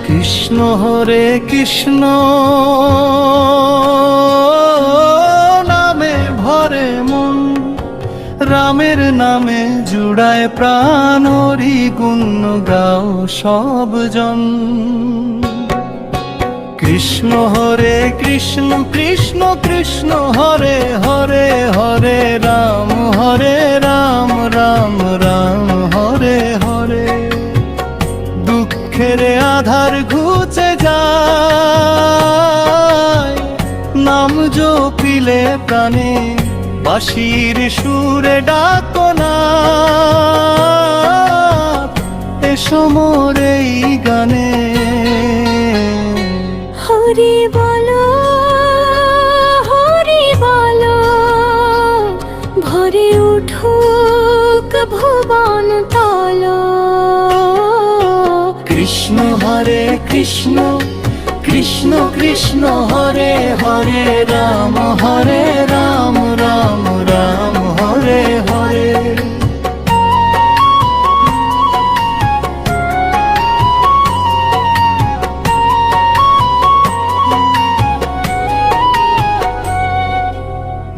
কৃষ্ণ হরে কৃষ্ণ নামে ভরে মন, রামের নামে জুড়ায় প্রাণ, হরি গুণ গাও সব জন। কৃষ্ণ হরে কৃষ্ণ কৃষ্ণ কৃষ্ণ হরে হরে, হরে রাম রাম রাম হরে হরে। দুঃখের আধার ঘুচে যায়, নাম জপিলে প্রাণে, বাঁশির সুরে ডাকো না, এসো মোর এই গানে। হরি বলো ভরে উঠুক ভুবন তল। কৃষ্ণ হরে কৃষ্ণ কৃষ্ণ কৃষ্ণ হরে হরে, রাম রাম রাম হরে হরে।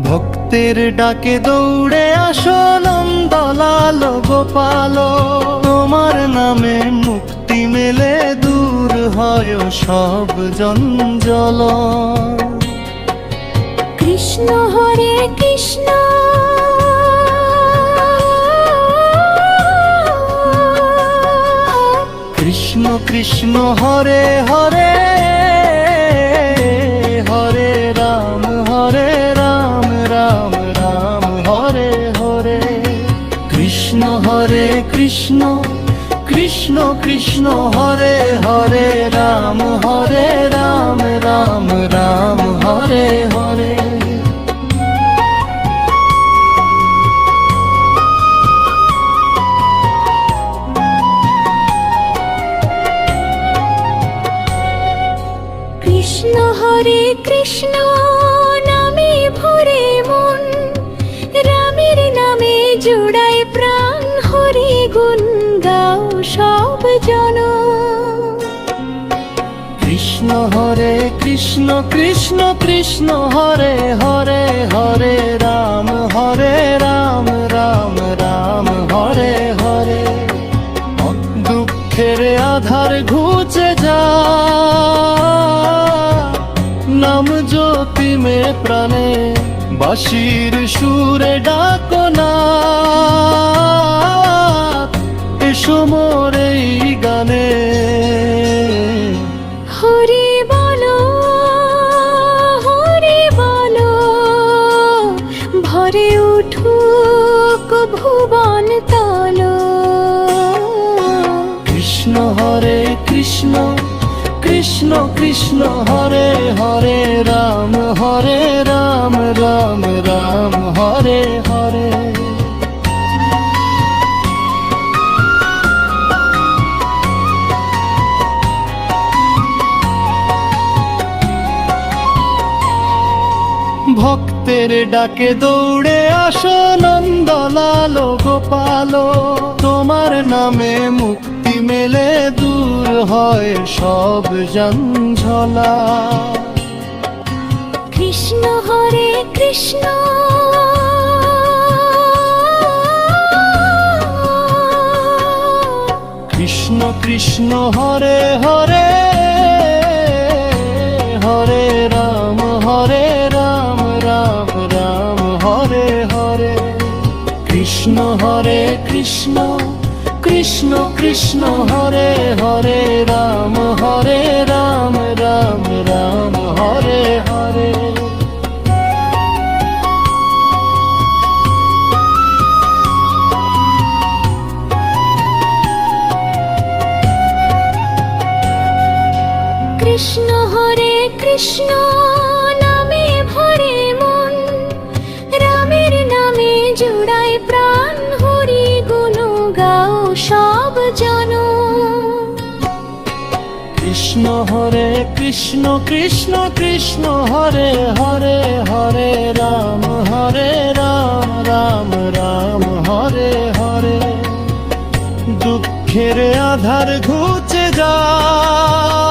ভক্তের ডাকে দৌড়ে আসো নন্দলাল গোপাল, তোমার নামে মুক্তি মেলে, দূর হয় সব জঞ্জল। কৃষ্ণ হরে কৃষ্ণ কৃষ্ণ কৃষ্ণ হরে হরে, হরে রাম রাম রাম হরে হরে। কৃষ্ণ হরে কৃষ্ণ কৃষ্ণ কৃষ্ণ হরে হরে, রাম রাম রাম হরে হরে। কৃষ্ণ হরে কৃষ্ণ নামে ভরে মন, রামের নামে জুড়ায় প্রাণ, হরি গুণ গাও সব জন। কৃষ্ণ হরে কৃষ্ণ কৃষ্ণ কৃষ্ণ হরে হরে, হরে রাম রাম রাম হরে হরে। দুঃখের আধার ঘুচে যায়, নাম জ্যোতি মে প্রাণে, বাঁশির সুরে ডাকো না, এসো মোর এই গানে। হরি বলো ভরে উঠুক ভুবন তল। কৃষ্ণ হরে কৃষ্ণ কৃষ্ণ কৃষ্ণ হরে হরে, রাম রাম হরে হরে। ভক্তের ডাকে দৌড়ে আসো নন্দলাল গোপাল, তোমার নামে মুক্তি মেলে, দূর হয় সব জঞ্ঝলা। কৃষ্ণ হরে কৃষ্ণ কৃষ্ণ কৃষ্ণ হরে হরে, হরে রাম রাম হরে হরে। কৃষ্ণ হরে কৃষ্ণ কৃষ্ণ কৃষ্ণ হরে হরে, রাম রাম রাম হরে হরে। কৃষ্ণ হরে কৃষ্ণ নামে ভরে মন, রামের নামে জুড়ায় প্রাণ, হরি গুণ গাও সব জন। কৃষ্ণ হরে কৃষ্ণ কৃষ্ণ কৃষ্ণ হরে হরে, হরে রাম রাম হরে হরে। দুঃখের আধার ঘুচে যায়,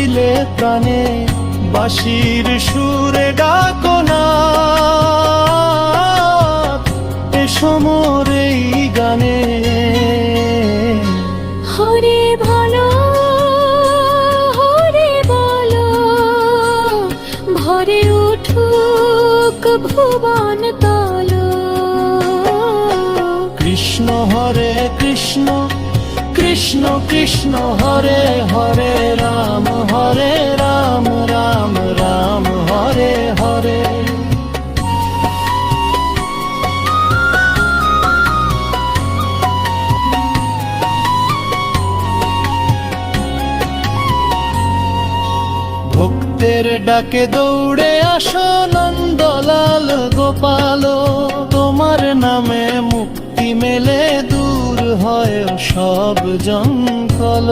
দিলে প্রাণে, বাঁশির সুরে ডাকো না এসো মোর এই গানে। হরে ভালো হরে বলো, ভরে উঠুক ভুবন তল। কৃষ্ণ হরে কৃষ্ণ, কৃষ্ণ কৃষ্ণ হরে হরে, রাম হরে রাম, রাম রাম হরে হরে। ভক্তের ডাকে দৌড়ে আসো নন্দলাল গোপাল, তোমার নামে মুক্তি মেলে, দূর হয় সব জঙ্গল।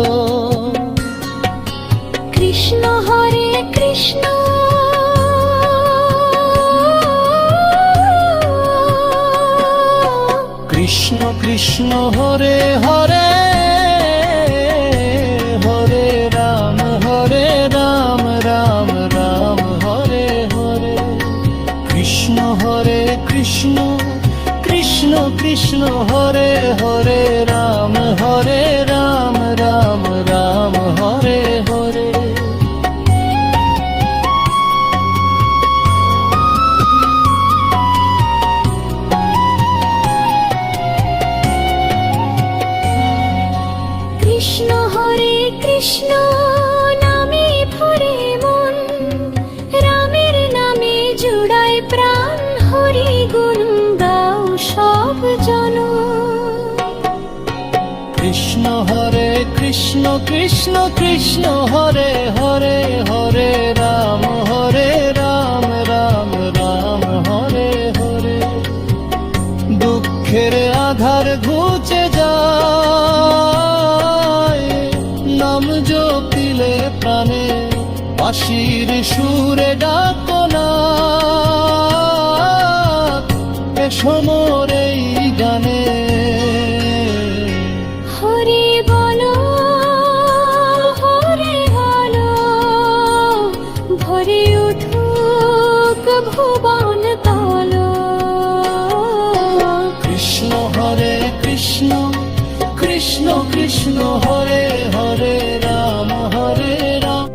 কৃষ্ণ হরে কৃষ্ণ কৃষ্ণ কৃষ্ণ হরে হরে, হরে রাম হরে রাম, রাম রাম হরে হরে। কৃষ্ণ হরে কৃষ্ণ, কৃষ্ণ কৃষ্ণ হরে হরে, রাম হরে রাম, রাম রাম হরে হরে। কৃষ্ণ হরে কৃষ্ণ নামে ভরে মন, রামের নামে জুড়ায় প্রাণ, হরি গুণ গাও সব জন। কৃষ্ণ হরে কৃষ্ণ, কৃষ্ণ কৃষ্ণ হরে হরে, হরে রাম হরে রাম, রাম রাম হরে হরে। দুঃখের আধার ঘুচে যায় নাম জপিলে প্রাণে, বাঁশির সুরে ডাকো না এসো মোর এই গানে। হরে বলো হরে বলো, ভরে উঠুক ভুবন তল। কৃষ্ণ হরে কৃষ্ণ, কৃষ্ণ কৃষ্ণ হরে হরে, রাম হরে